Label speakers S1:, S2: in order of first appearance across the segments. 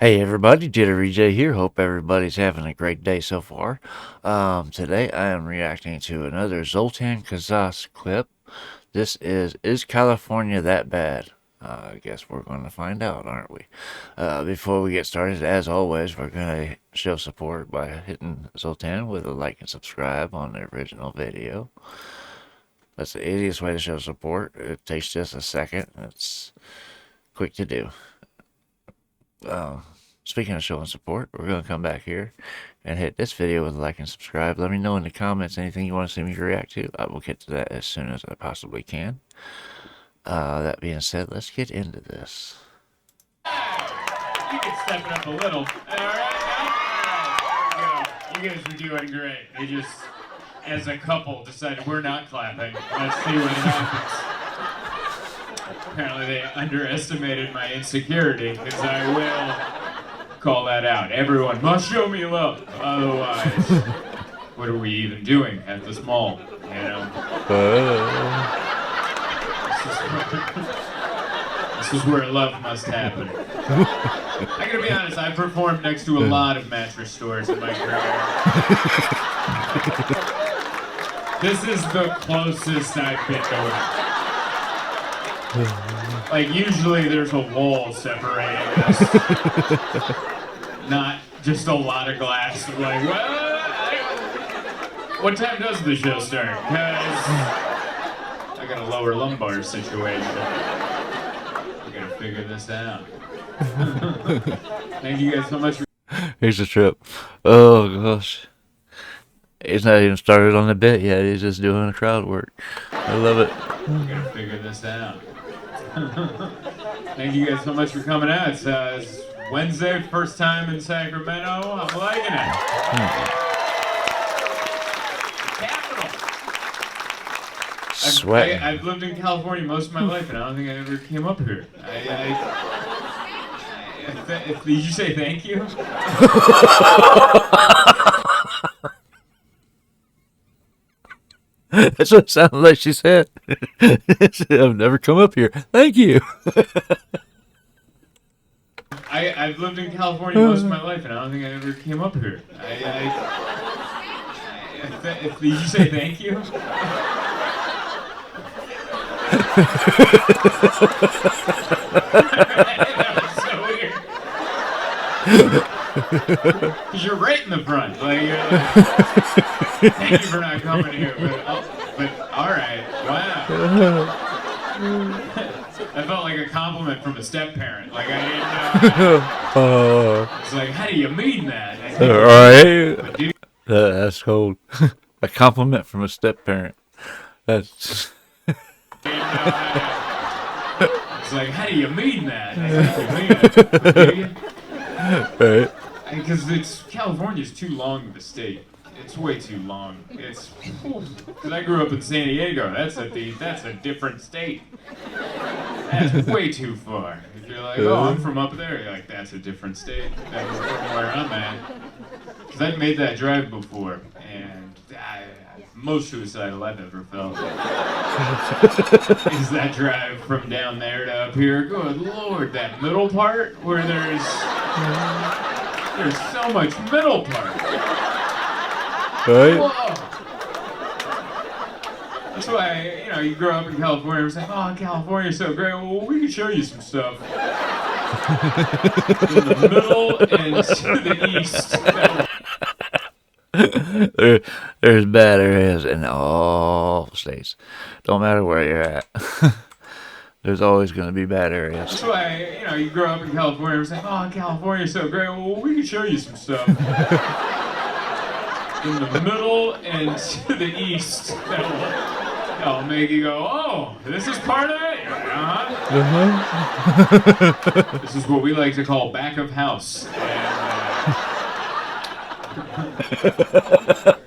S1: Hey everybody, Jittery J here. Hope everybody's having a great day so far. Today I am reacting to another Zoltan Kaszas clip. This is California that bad? I guess we're going to find out, aren't we? Before we get started, as always, we're going to show support by hitting Zoltan with a like and subscribe on the original video. That's the easiest way to show support. It takes just a second. It's quick to do. Speaking of showing support, we're going to come back here and hit this video with a like and subscribe. Let me know in the comments anything you want to see me react to. I will get to that as soon as I possibly can. That being said, let's get into this.
S2: You can step it up a little. All right, there we go. You guys are doing great. They just, as a couple, decided we're not clapping. Let's see what happens. Apparently they underestimated my insecurity, because I will call that out. Everyone must show me love. Otherwise, what are we even doing at this mall? You know? This is where love must happen. I gotta be honest, I've performed next to a lot of mattress stores in my career. This is the closest I've been to it. Like, usually there's a wall separating us. Not just a lot of glass. Like, what time does the show start? Because I got a lower lumbar situation. We're going to figure this out. Thank you guys so much.
S1: Here's the trip. Oh, gosh. He's not even started on the bit yet. He's just doing the crowd work. I love it.
S2: We're going to figure this out. Thank you guys so much for coming out. It's Wednesday, first time in Sacramento. I'm liking it. Capital.
S1: Sweating.
S2: I've lived in California most of my life, and I don't think I ever came up here. Did you say thank you?
S1: That's what it sounded like she said. I've never come up here. Thank you.
S2: I've lived in California most of my life, and I don't think I ever came up here. Did you say thank you? That was so weird. Because you're right in the front. Like, thank you for not coming here. But all right. Wow. That felt like a compliment from a step-parent. Like, I didn't know. It's like, how do you mean that?
S1: All right. That's cold. A compliment from a step-parent. That's...
S2: It's like, how do you mean that? I think you mean it.
S1: Right.
S2: Because California's too long of a state. It's way too long. Because I grew up in San Diego. That's a different state. That's way too far. If you're like, oh, I'm from up there, you're like, that's a different state. That's from where I'm at. Because I've made that drive before, and most suicidal I've ever felt is that drive from down there to up here. Good Lord, that middle part where there's so much middle part.
S1: Right?
S2: Whoa. That's why, you grow up in California and say, oh, California's so great. Well, we can show you some stuff. In the middle and to the east.
S1: There's bad areas in all states. Don't matter where you're at. There's always going to be bad areas.
S2: That's why, you grow up in California and say, oh, California's so great. Well, we can show you some stuff. In the middle and to the east. That'll make you go, oh, this is part of it? Uh-huh. This is what we like to call back of house.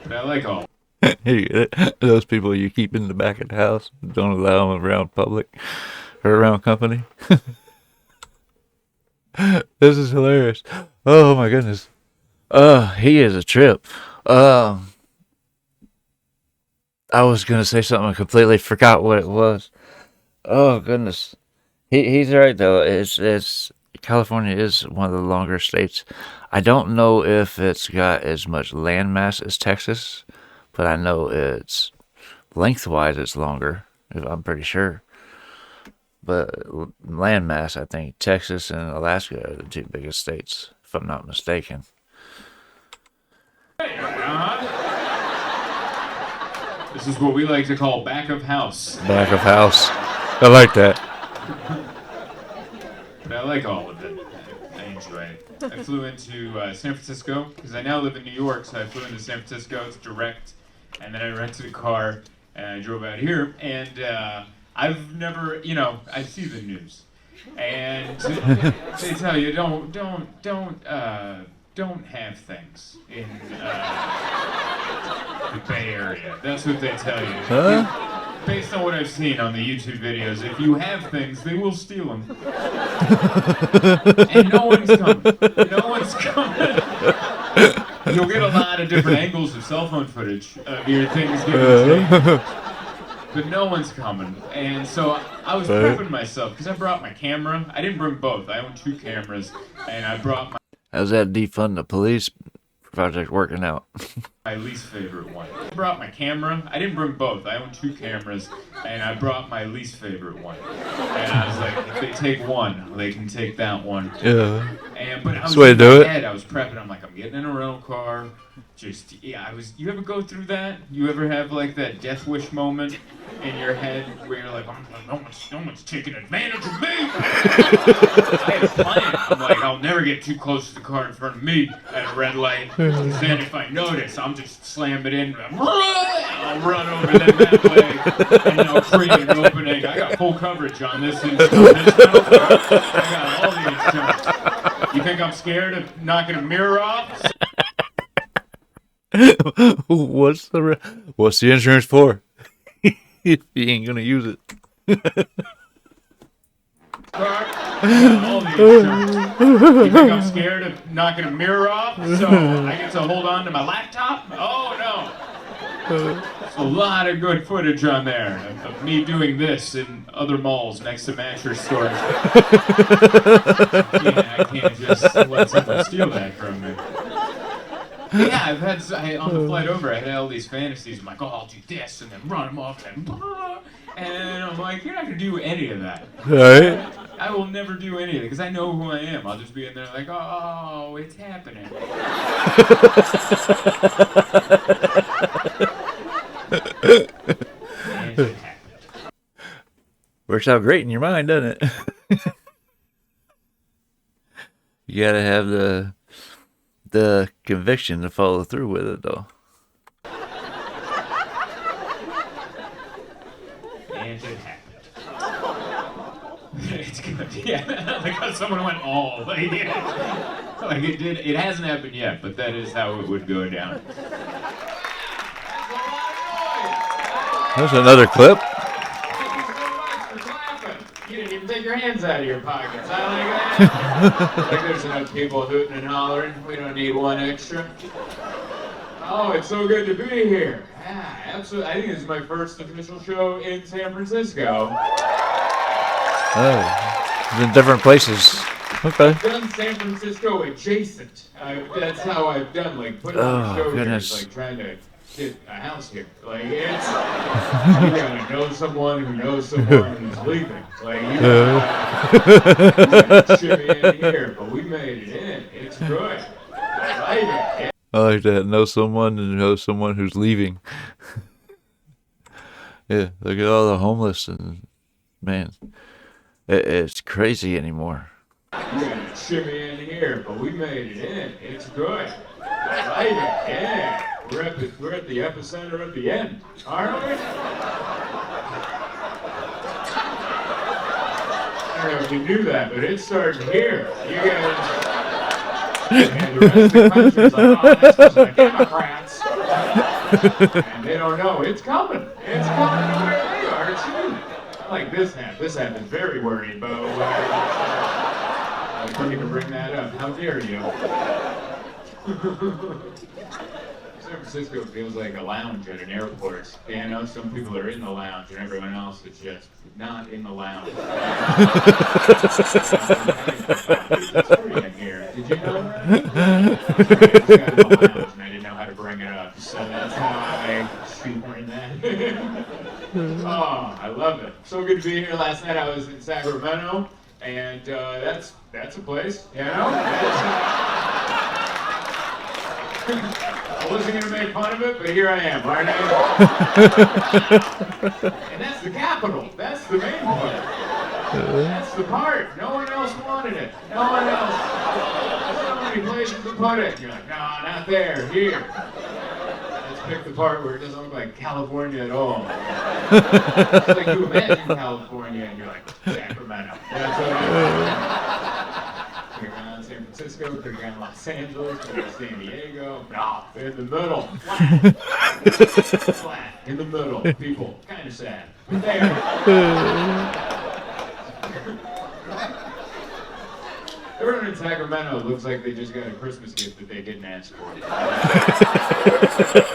S2: But I like all.
S1: Those people you keep in the back of the house, don't allow them around public or around company. This is hilarious. Oh my goodness. He is a trip. I was gonna say something, I completely forgot what it was. Oh goodness. He's right though. It's California is one of the longer states. I don't know if it's got as much landmass as Texas, but I know it's lengthwise it's longer. I'm pretty sure. But landmass, I think Texas and Alaska are the two biggest states, if I'm not mistaken.
S2: This is what we like to call back of house.
S1: Back of house. I like that.
S2: But I like all of it. I enjoy it. I flew into San Francisco because I now live in New York, so I flew into San Francisco. It's direct, and then I rented a car and I drove out here. And I've never, I see the news, and they tell you don't have things in the Bay Area. That's what they tell you.
S1: Huh?
S2: Based on what I've seen on the YouTube videos, if you have things, they will steal them. And no one's coming. No one's coming. You'll get a lot of different angles of cell phone footage of your things getting taken. But no one's coming. And so I was prepping myself because I brought my camera. I didn't bring both. I own 2 cameras. And I brought
S1: How's that defund the police project working out?
S2: my least favorite one. I brought my camera. I didn't bring both. I own 2 cameras, and I brought my least favorite one. And I was like, if they take one, they can take that one.
S1: Yeah.
S2: But I was
S1: way to
S2: in
S1: do
S2: my
S1: it.
S2: head, I was prepping. I'm like, I'm getting in a rental car. You ever go through that? You ever have like that death wish moment in your head where you're like, no one's taking advantage of me. I had a plan. I'm like, I'll never get too close to the car in front of me at a red light. Because then if I notice, I'll just slam it in. I'll run over them that way, and I'll create an opening. I got full coverage on this insurance. I got all the insurance. You think I'm scared of knocking a mirror off?
S1: What's the insurance for? If you ain't gonna use it.
S2: All the insurance. You think I'm scared of knocking a mirror off so I get to hold on to my laptop? Oh no. There's a lot of good footage on there of me doing this in other malls next to mattress stores. I can't just let someone steal that from me. Yeah, I've had on the flight over. I had all these fantasies. I'm like, oh, I'll do this and then run them off and I'm like, you're not gonna do any of that.
S1: Right?
S2: I will never do any of it because I know who I am. I'll just be in there like, oh, it's happening. And it happened.
S1: Works out great in your mind, doesn't it? You gotta have the conviction to follow through with it, though.
S2: And it happened. It's good. Yeah, like how someone went all like it did. It hasn't happened yet, but that is how it would go down.
S1: There's another clip.
S2: You didn't even take your hands out of your pockets. I like that. Like there's enough people hooting and hollering. We don't need one extra. Oh, it's so good to be here. Yeah, absolutely. I think this is my first official show in San Francisco.
S1: Oh, it's in different places. Okay.
S2: I've done San Francisco adjacent. That's how I've done, like, putting on a show
S1: goodness.
S2: here, like, trying to get a house here. Like, it's, you gotta know someone who knows someone who's leaving. Like, you gotta shimmy in here, but we made it in. It's good. I like it. Yeah.
S1: I like that. Know someone and know someone who's leaving. Yeah, look at all the homeless and man, it's crazy anymore.
S2: You gotta shimmy in here, but we made it in. It's good. I like it. Yeah. We're at the epicenter of the end, aren't we? I don't know if you knew that, but it started here. You guys. And the rest of the country's like, oh, that's just the Democrats. And they don't know. It's coming. It's coming to where they are, too. Like this hat. This hat is very worried about I couldn't even bring that up. How dare you? San Francisco feels like a lounge at an airport. You know, some people are in the lounge and everyone else is just not in the lounge. It's free in here. Did you know that? I just got in the lounge and I didn't know how to bring it up, so that's how I shoehorn that. Oh, I love it. So good to be here. Last night I was in Sacramento, and that's a place, you know. I wasn't going to make fun of it, but here I am, aren't I? And that's the capital. That's the main part. That's the part. No one else wanted it. No one else. There's so many places to put it. You're like, no, not there. Here. Let's pick the part where it doesn't look like California at all. It's like you imagine California, and you're like, Sacramento. That's what I could have gone San Francisco, could have gone Los Angeles, could have gone San Diego. No, in the middle. Flat. Flat. In the middle. People. Kind of sad. But there. Everyone in Sacramento looks like they just got a Christmas gift that they didn't ask for.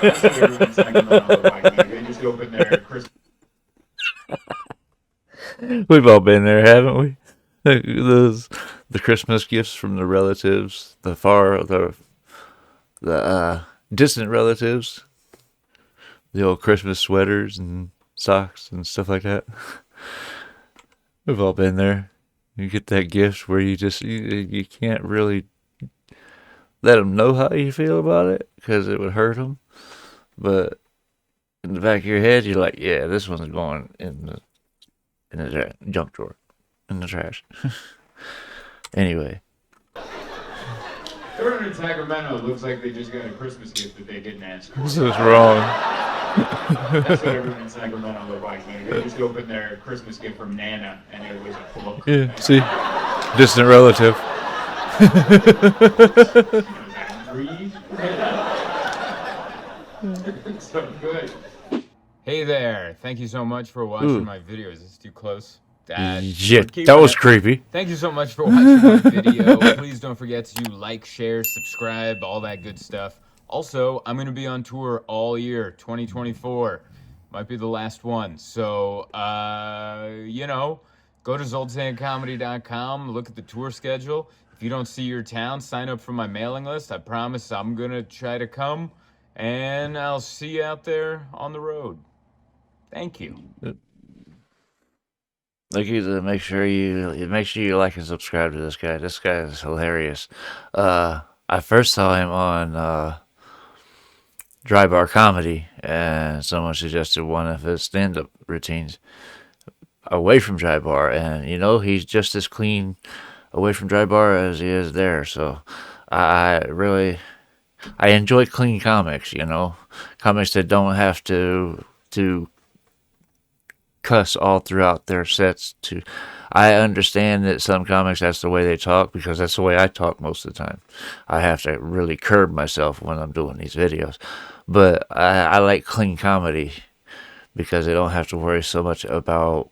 S2: That's what everyone in Sacramento looks like. They just opened their Christmas.
S1: We've all been there, haven't we? The Christmas gifts from the relatives, the distant relatives, the old Christmas sweaters and socks and stuff like that. We've all been there. You get that gift where you can't really let them know how you feel about it because it would hurt them, but in the back of your head, you're like, yeah, this one's going in the junk drawer, in the trash. Anyway.
S2: Everyone in Sacramento looks like they just got a Christmas gift that they didn't ask for.
S1: This is wrong.
S2: That's what everyone in Sacramento looked like. They just opened their Christmas gift from Nana, and it was a book.
S1: Yeah, see? Distant relative.
S2: So good. Hey there. Thank you so much for watching my video. Is this too close?
S1: Yeah, that was creepy.
S2: Thank you so much for watching my video. Please don't forget to like, share, subscribe, all that good stuff. Also, I'm going to be on tour all year, 2024. Might be the last one. So, you know, go to zoltancomedy.com, look at the tour schedule. If you don't see your town, sign up for my mailing list. I promise I'm going to try to come, and I'll see you out there on the road. Thank you.
S1: Make sure you like and subscribe to this guy. This guy is hilarious. I first saw him on Dry Bar Comedy, and someone suggested one of his stand-up routines away from Dry Bar, and you know he's just as clean away from Dry Bar as he is there. So I enjoy clean comics. You know, comics that don't have to cuss all throughout their sets. I understand that some comics, that's the way they talk, because that's the way I talk most of the time. I have to really curb myself when I'm doing these videos. But I like clean comedy because they don't have to worry so much about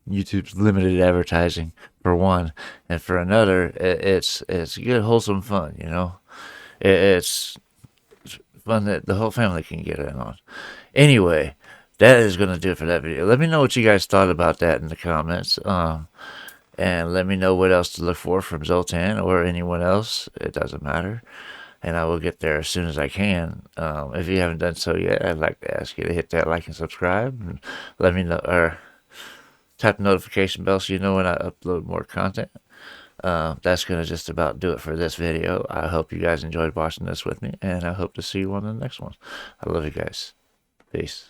S1: YouTube's limited advertising, for one, and for another, it's good wholesome fun. You know, it's fun that the whole family can get in on. Anyway, that is going to do it for that video. Let me know what you guys thought about that in the comments. And let me know what else to look for from Zoltan or anyone else. It doesn't matter. And I will get there as soon as I can. If you haven't done so yet, I'd like to ask you to hit that like and subscribe. And let me know, or tap the notification bell so you know when I upload more content. That's going to just about do it for this video. I hope you guys enjoyed watching this with me, and I hope to see you on the next one. I love you guys. Peace.